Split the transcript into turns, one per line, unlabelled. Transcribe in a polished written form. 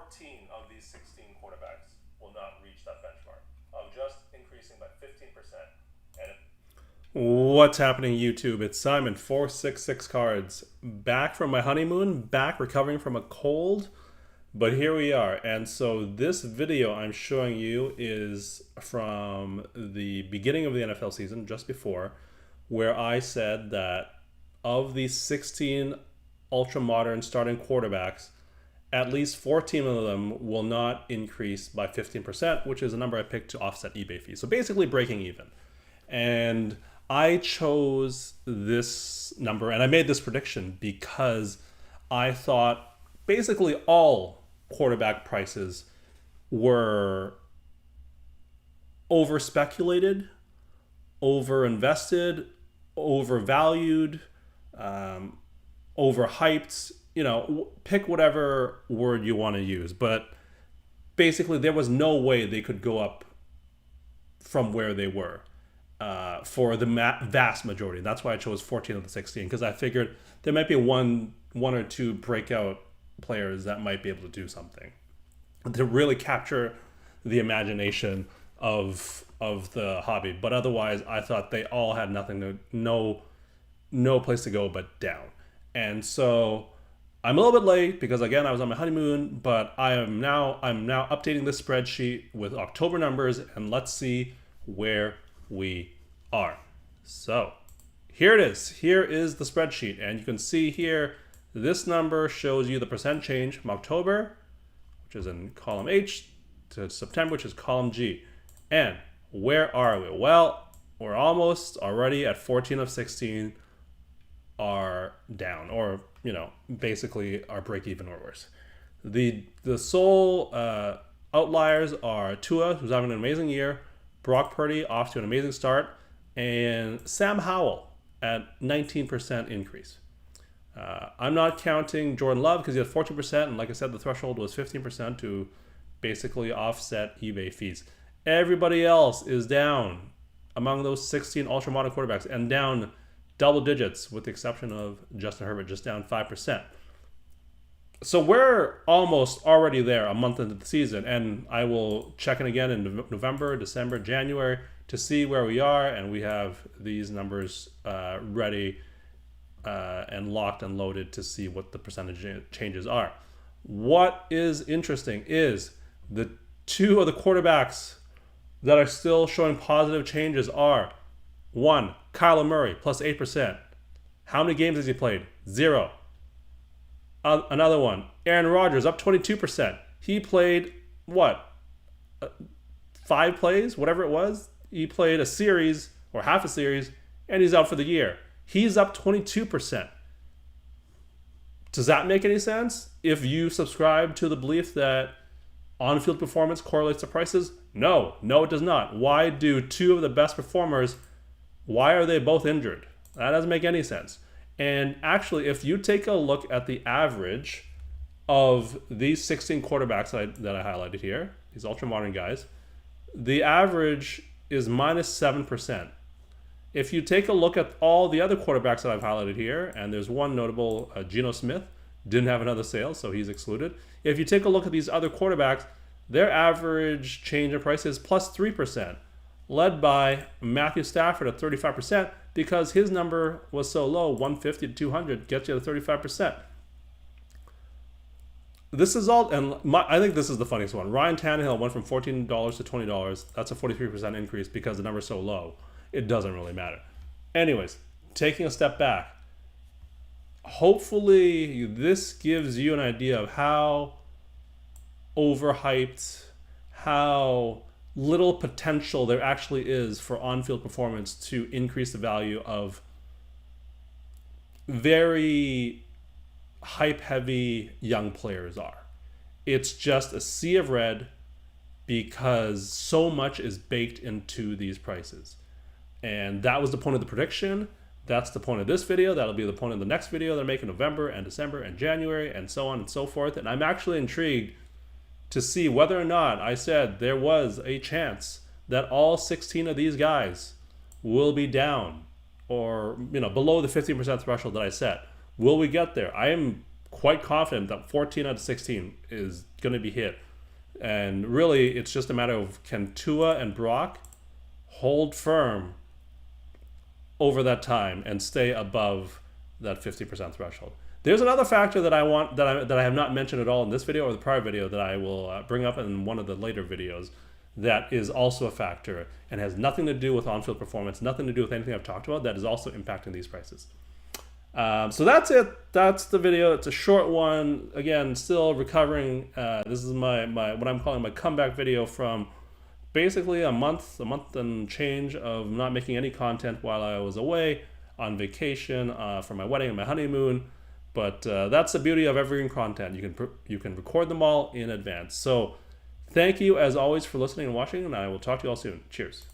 14 of these 16 quarterbacks will not reach that benchmark of just increasing by 15%. And
What's happening, YouTube? It's Simon 466 Cards, back from my honeymoon, back recovering from a cold, but here we are. And so this video I'm showing you is from the beginning of the NFL season, just before, where I said that of these 16 ultra modern starting quarterbacks, at least 14 of them will not increase by 15%, which is a number I picked to offset eBay fees. So basically breaking even. And I chose this number and I made this prediction because I thought basically all quarterback prices were over speculated, over invested, overvalued, overhyped. You know, pick whatever word you want to use, but basically there was no way they could go up from where they were for the vast majority. That's why I chose 14 of the 16, because I figured there might be one or two breakout players that might be able to do something to really capture the imagination of the hobby. But otherwise, I thought they all had no place to go but down. And so I'm a little bit late because again I was on my honeymoon, but I'm now updating this spreadsheet with October numbers, and let's see where we are. So here it is. Here is the spreadsheet, and you can see here this number shows you the percent change from October, which is in column H, to September, which is column G. And where are we? Well, we're almost already at 14 of 16 are down, or basically are break even or worse. The sole outliers are Tua, who's having an amazing year, Brock Purdy off to an amazing start, and Sam Howell at 19% increase. I'm not counting Jordan Love because he had 14%, and like I said, the threshold was 15% to basically offset eBay fees. Everybody else is down among those 16 ultra modern quarterbacks, and down double digits with the exception of Justin Herbert, just down 5%. So we're almost already there a month into the season, and I will check in again in November, December, January to see where we are, and we have these numbers ready and locked and loaded to see what the percentage changes are. What is interesting is the two of the quarterbacks that are still showing positive changes are: one, Kyler Murray, plus 8%. How many games has he played? 0. Another one, Aaron Rodgers, up 22%. He played, 5 plays, whatever it was? He played a series, or half a series, and he's out for the year. He's up 22%. Does that make any sense? If you subscribe to the belief that on-field performance correlates to prices? No, it does not. Why do two of the best performers, why are they both injured? That doesn't make any sense. And actually, if you take a look at the average of these 16 quarterbacks that I highlighted here, these ultra-modern guys, the average is minus 7%. If you take a look at all the other quarterbacks that I've highlighted here, and there's one notable, Geno Smith, didn't have another sale, so he's excluded. If you take a look at these other quarterbacks, their average change in price is plus 3%. Led by Matthew Stafford at 35%, because his number was so low, 150 to 200 gets you to 35%. This is all, and I think this is the funniest one. Ryan Tannehill went from $14 to $20. That's a 43% increase because the number's so low. It doesn't really matter. Anyways, taking a step back, hopefully this gives you an idea of how overhyped, how little potential there actually is for on-field performance to increase the value of very hype-heavy young players are. It's just a sea of red because so much is baked into these prices. And that was the point of the prediction. That's the point of this video. That'll be the point of the next video that I make in November and December and January and so on and so forth. And I'm actually intrigued to see whether or not I said there was a chance that all 16 of these guys will be down or below the 15% threshold that I set. Will we get there? I am quite confident that 14 out of 16 is going to be hit. And really, it's just a matter of, can Tua and Brock hold firm over that time and stay above that 50% threshold. There's another factor that I have not mentioned at all in this video or the prior video that I will bring up in one of the later videos, that is also a factor and has nothing to do with on-field performance, nothing to do with anything I've talked about, that is also impacting these prices. So that's it. That's the video. It's a short one. Again, still recovering. This is my what I'm calling my comeback video from basically a month and change of not making any content while I was away on vacation for my wedding and my honeymoon. But that's the beauty of evergreen content. You can record them all in advance. So thank you as always for listening and watching, and I will talk to you all soon. Cheers.